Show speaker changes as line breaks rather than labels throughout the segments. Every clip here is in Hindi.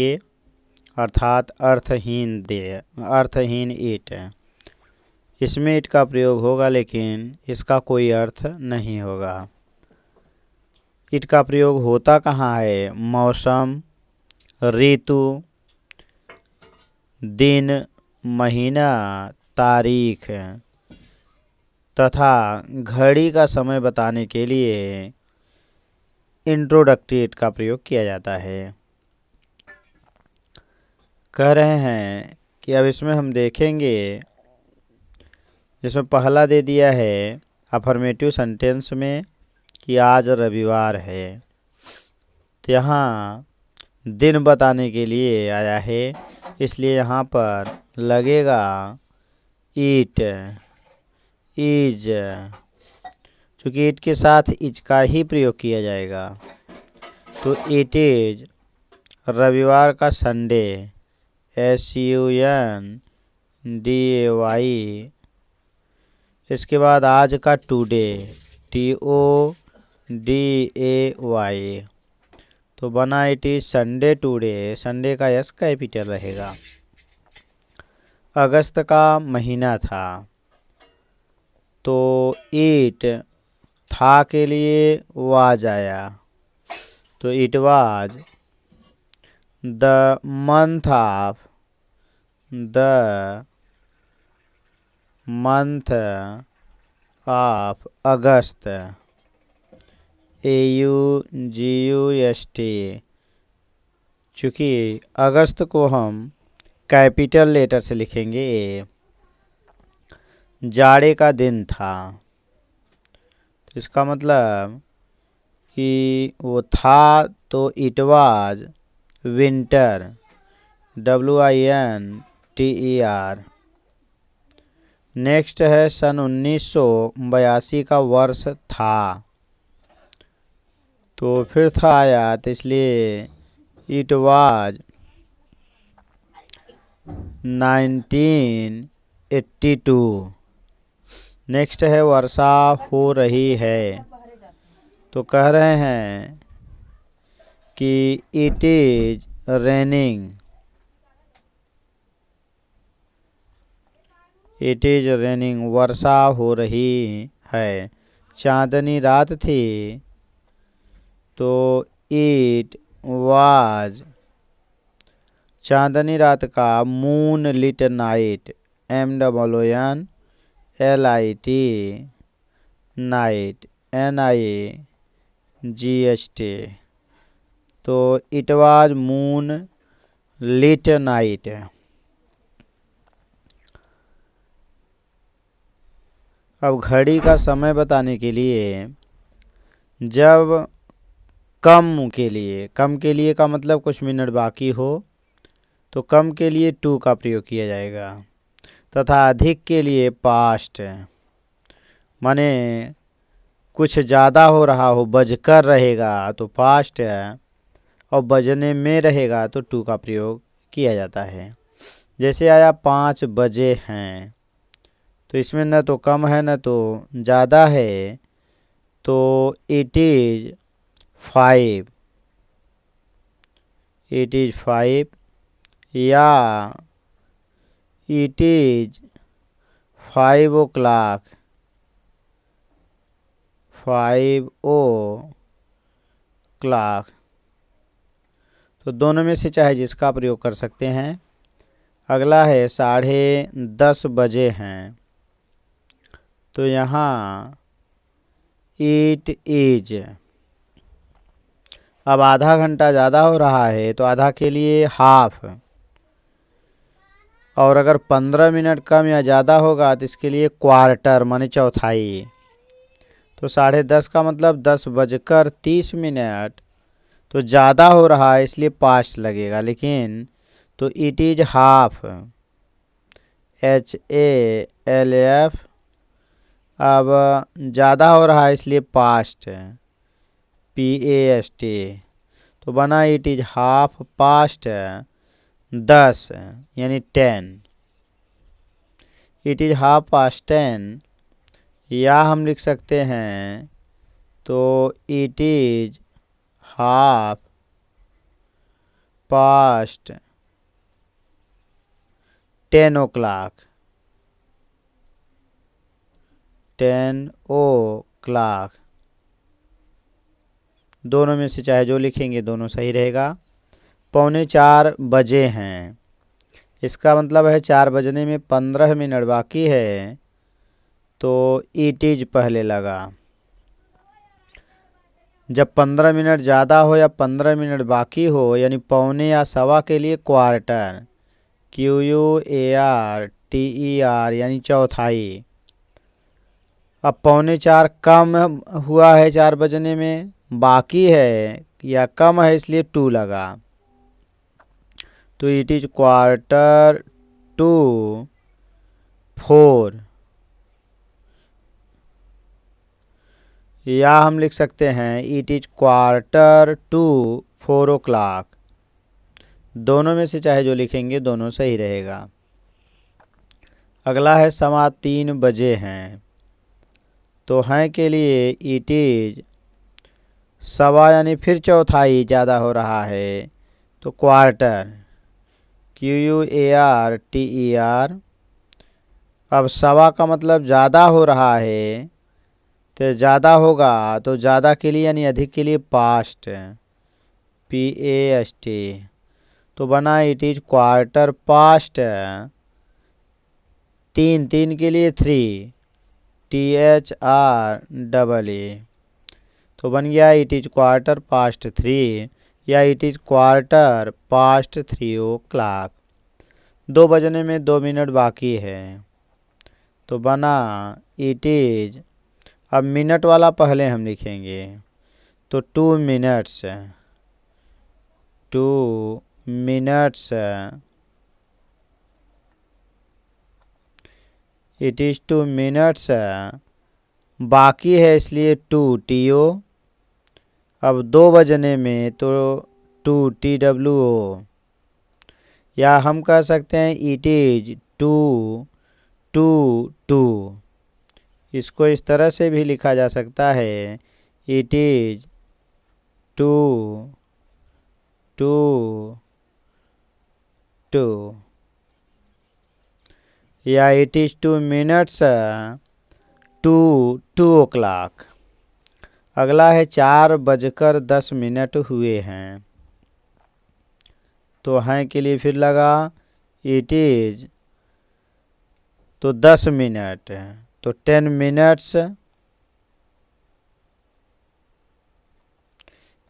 ये अर्थात अर्थहीन ईट। इसमें ईट का प्रयोग होगा लेकिन इसका कोई अर्थ नहीं होगा। ईट का प्रयोग होता कहाँ है? मौसम, ऋतु, दिन, महीना, तारीख तथा घड़ी का समय बताने के लिए इंट्रोडक्टरी ईट का प्रयोग किया जाता है। कह रहे हैं कि अब इसमें हम देखेंगे, जिसमें पहला दे दिया है अफर्मेटिव सेंटेंस में कि आज रविवार है, तो यहाँ दिन बताने के लिए आया है, इसलिए यहाँ पर लगेगा ईट, इज। चूँकि ईट के साथ इज का ही प्रयोग किया जाएगा, तो इट इज रविवार का संडे, SUNDAY। इसके बाद आज का टुडे, TODAY। तो बना it is Sunday today. Sunday का यस कैपिटल रहेगा। अगस्त का महीना था, तो इट था के लिए वाज आया, तो it was the month of August, AUGUST। चूँकि अगस्त को हम कैपिटल लेटर से लिखेंगे ए। जाड़े का दिन था, तो इसका मतलब कि वो था, तो it was winter, WINTER। Next है सन 1982 का वर्ष था, तो फिर था आया, तो इसलिए इट वाज 1982। नेक्स्ट है वर्षा हो रही है, तो कह रहे हैं कि इट इज रेनिंग, वर्षा हो रही है। चांदनी रात थी, तो इट वाज चांदनी रात का moonlit night, MOONLIT night, NIGHT। तो it was moonlit night. अब घड़ी का समय बताने के लिए, जब कम के लिए का मतलब कुछ मिनट बाकी हो, तो कम के लिए टू का प्रयोग किया जाएगा, तथा अधिक के लिए पास्ट, माने कुछ ज़्यादा हो रहा हो, बजकर रहेगा तो पास्ट है, और बजने में रहेगा तो टू का प्रयोग किया जाता है। जैसे आया 5 बजे हैं, तो इसमें न तो कम है न तो ज़्यादा है, तो इट इज 5, या इट इज 5 o'clock, तो दोनों में से चाहे जिसका प्रयोग कर सकते हैं। अगला है 10:30 बजे हैं, तो यहाँ इट इज। अब आधा घंटा ज़्यादा हो रहा है, तो आधा के लिए हाफ, और अगर 15 मिनट कम या ज़्यादा होगा तो इसके लिए क्वार्टर, माने चौथाई। तो 10:30 का मतलब 10:30, तो ज़्यादा हो रहा है इसलिए पास्ट लगेगा, लेकिन तो इट इज हाफ, HALF। अब ज़्यादा हो रहा है इसलिए पास्ट, PAST। तो बना इट इज हाफ पास्ट 10, यानी 10। इट इज हाफ पास्ट 10, या हम लिख सकते हैं तो it is half past 10 o'clock, 10 o'clock। दोनों में से चाहे जो लिखेंगे दोनों सही रहेगा। 3:45 हैं, इसका मतलब है 4 बजने में 15 मिनट बाकी है, तो इट इज पहले लगा। जब 15 मिनट ज़्यादा हो या 15 मिनट बाकी हो, यानी पौने या सवा के लिए क्वार्टर, QUARTER, यानी चौथाई। अब 3:45 कम हुआ है 4 बजने में, बाकी है या कम है, इसलिए 2 लगा, तो इट इज क्वार्टर टू 4। या हम लिख सकते हैं it is quarter to 4 o'clock। दोनों में से चाहे जो लिखेंगे दोनों सही रहेगा। अगला है 3:15 हैं, तो हैं के लिए इट इज सवा, यानी फिर चौथाई ज़्यादा हो रहा है, तो क्वार्टर, QUARTER। अब सवा का मतलब ज़्यादा हो रहा है, तो ज़्यादा होगा तो ज़्यादा के लिए यानी अधिक के लिए पास्ट, PAST। तो बना इट इज क्वार्टर पास्ट 3, 3 के लिए 3, THREE। तो बन गया इट इज क्वार्टर पास्ट 3 या it is quarter past 3 o'clock। 2 बजने में 2 मिनट बाकी है, तो बना इट इज, अब मिनट वाला पहले हम लिखेंगे, तो 2 minutes, 2 minutes, it is 2 minutes बाकी है, इसलिए 2 TO। अब 2 बजने में तो 2 TWO, या हम कह सकते हैं इट इज 2 2 2। इसको इस तरह से भी लिखा जा सकता है, इट इज 2 2 2, या it is 2 minutes to 2 o'clock। अगला है 4:10 हुए हैं, तो हैं के लिए फिर लगा इट इज, तो 10 मिनट, तो 10 मिनट्स,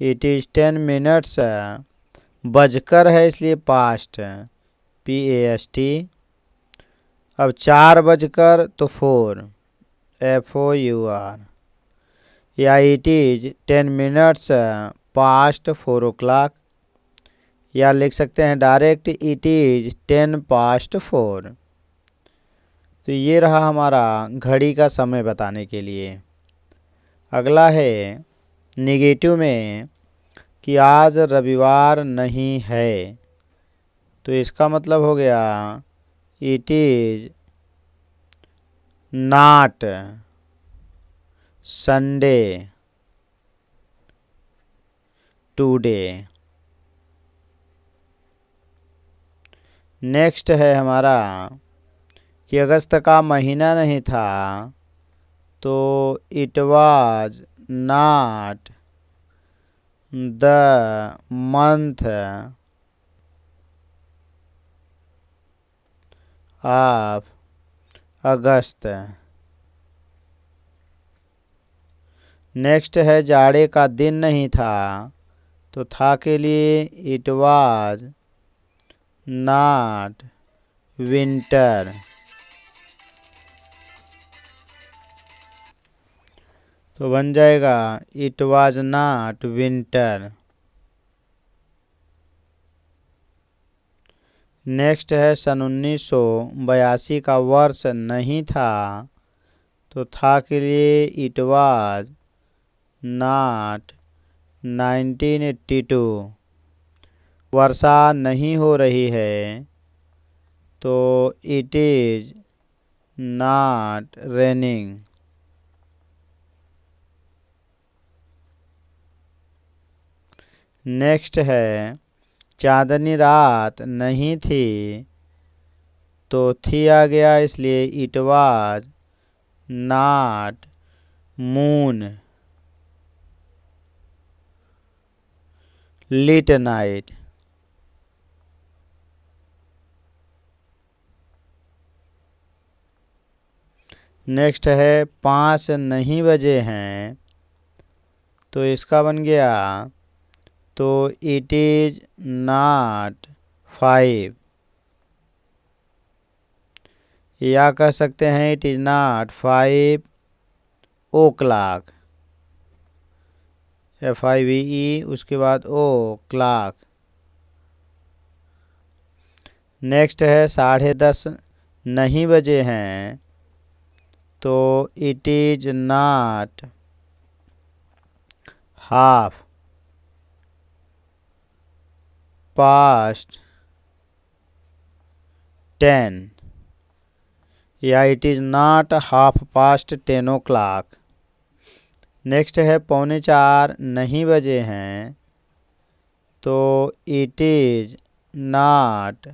इट इज 10 मिनट्स, बजकर है इसलिए पास्ट, PAST। अब 4 बजकर तो 4, FOUR, या it is 10 minutes past 4 o'clock, या लिख सकते हैं डायरेक्ट इट इज 10 past 4। तो ये रहा हमारा घड़ी का समय बताने के लिए। अगला है नेगेटिव में कि आज रविवार नहीं है, तो इसका मतलब हो गया it is not Sunday today. Next है हमारा कि अगस्त का महीना नहीं था, तो it was not the month of August. Next है जाड़े का दिन नहीं था, तो था के लिए इट वाज नॉट विंटर। तो बन जाएगा it was not winter. Next है सन 1982 का वर्ष नहीं था, तो था के लिए इट वाज नॉट 1982। वर्षा नहीं हो रही है, तो it is not raining. Next है चांदनी रात नहीं थी तो थी आ गया, इसलिए it was not moonlit night. Next है 5 नहीं बजे हैं, तो इसका बन गया तो इट इज नॉट 5, या कह सकते हैं it is not 5 o'clock, FIVE उसके बाद ओ क्लाक। नेक्स्ट है 10:30 नहीं बजे हैं, तो it is not half past 10, या it is not half past 10 o'clock. Next है 3:45 नहीं बजे हैं, तो इट इज नॉट,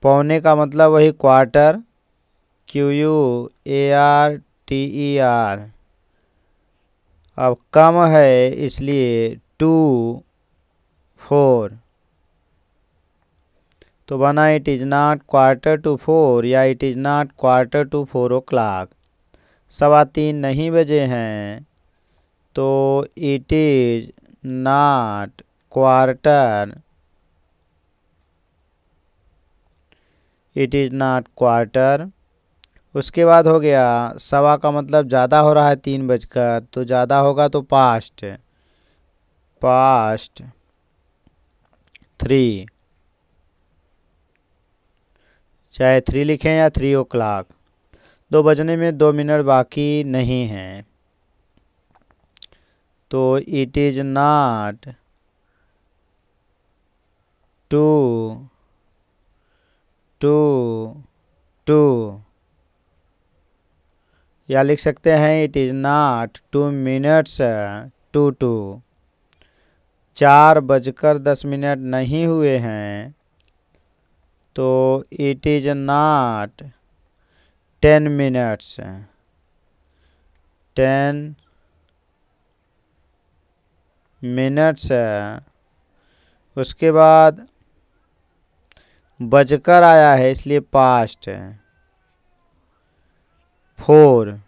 पौने का मतलब वही क्वार्टर, QUARTER। अब कम है इसलिए 2:04, तो बना इट इज नॉट 3:45 या it is not 3:45 o'clock. 3:15 नहीं बजे हैं, तो it is not quarter, it is not quarter. उसके बाद हो गया सवा का मतलब ज़्यादा हो रहा है 3 बजकर, तो ज़्यादा होगा तो पास्ट 3, चाहे 3 लिखें या 3 ओ क्लाक। 2 बजने में 2 मिनट बाकी नहीं हैं, तो इट इज नॉट 2:22, या लिख सकते हैं it is not 2 minutes to 2। 4:10 नहीं हुए हैं, तो it is not 10 minutes 10 minutes. उसके बाद बजकर आया है इसलिए पास्ट 4,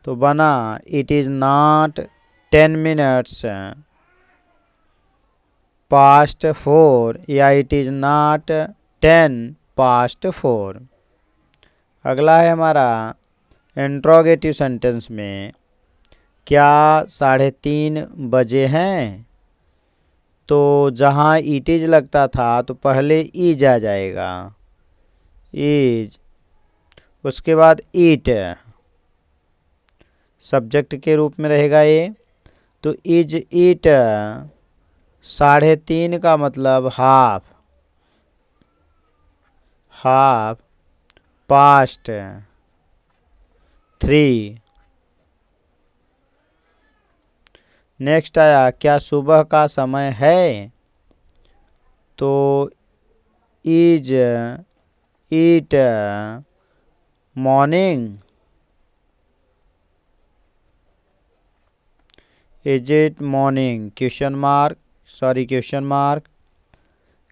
तो बना it is not 10 minutes past 4, या इट इज नॉट 10 पास्ट 4। अगला है हमारा इंट्रोगेटिव सेंटेंस में, क्या 3:30 बजे हैं, तो जहाँ इट इज लगता था तो पहले इज आ जाएगा, इज, उसके बाद ईट सब्जेक्ट के रूप में रहेगा ये, तो इज ईट 3:30 का मतलब हाफ पास्ट 3। नेक्स्ट आया क्या सुबह का समय है, तो is it morning, is it morning question mark.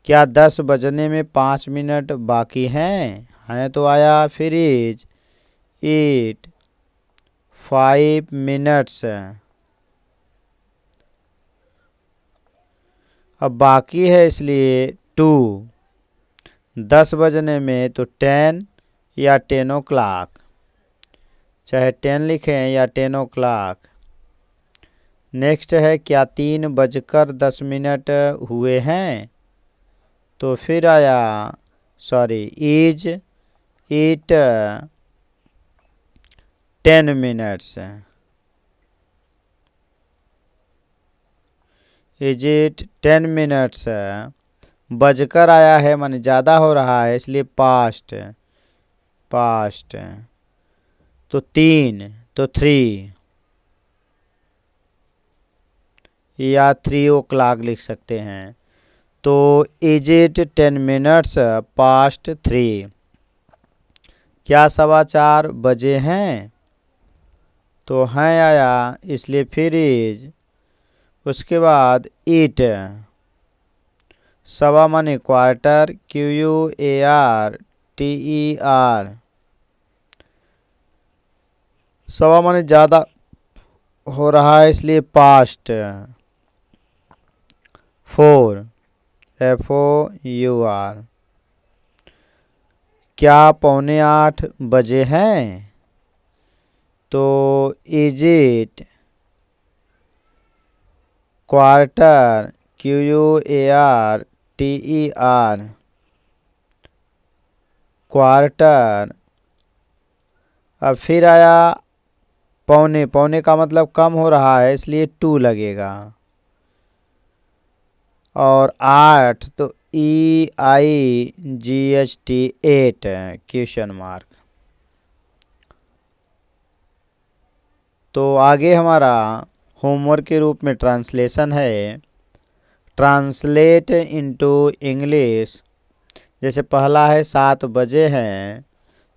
क्या 10 बजने में 5 मिनट बाकी हैं तो आया फिर इज इट 5 मिनट्स। अब बाकी है इसलिए 2, 10 बजने में तो 10 या 10 ओ क्लाक, चाहे 10 लिखें या 10 ओ क्लाक। नेक्स्ट है क्या 3:10 हुए हैं, तो फिर आया is it 10 minutes, is it 10 minutes. बजकर आया है माने ज़्यादा हो रहा है इसलिए पास्ट तो 3 तो 3। या 3 o'clock लिख सकते हैं। तो इज इट 10 minutes past 3? क्या 4:15 बजे हैं? तो हैं आया इसलिए फिर इज, उसके बाद इट, सवा माने क्वार्टर, QUARTER, सवा माने ज़्यादा हो रहा है इसलिए पास्ट। 4 FOUR, क्या 7:45 बजे हैं? तो is it quarter, QUARTER, quarter. अब फिर आया पौने, पौने का मतलब कम हो रहा है इसलिए 2 लगेगा। और 8 तो EIGHT 8 क्वेश्चन मार्क। तो आगे हमारा होमवर्क के रूप में ट्रांसलेशन है। Translate into English. जैसे पहला है 7 बजे हैं,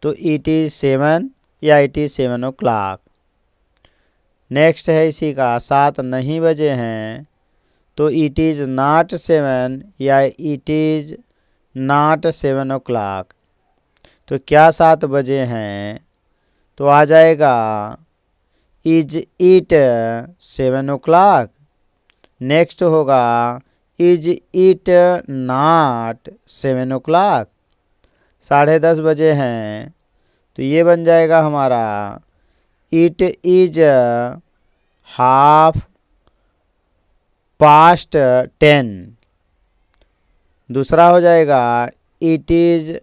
तो इट इज़ 7 या इट इज़ 7 o'clock। नेक्स्ट है इसी का 7 नहीं बजे हैं, तो इट इज़ नॉट 7 या इट इज़ नॉट 7 o'clock। तो क्या 7 बजे हैं? तो आ जाएगा इज इट 7 o'clock। नेक्स्ट होगा इज इट नॉट 7 o'clock। 10:30 बजे हैं, तो ये बन जाएगा हमारा इट इज हाफ पास्ट 10। दूसरा हो जाएगा it is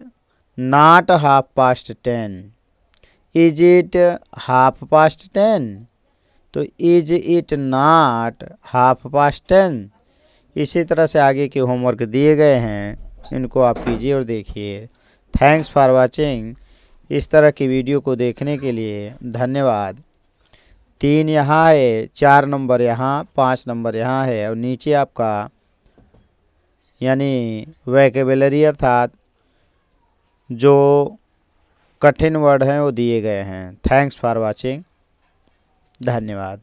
not half past 10। Is it half past 10? तो is it not half past 10। इसी तरह से आगे के होमवर्क दिए गए हैं, इनको आप कीजिए और देखिए। Thanks for watching. इस तरह की वीडियो को देखने के लिए धन्यवाद। 3 यहाँ है, 4 नंबर यहाँ, 5 नंबर यहाँ है और नीचे आपका यानी वोकैबुलरी अर्थात जो कठिन वर्ड हैं वो दिए गए हैं। Thanks for watching. धन्यवाद।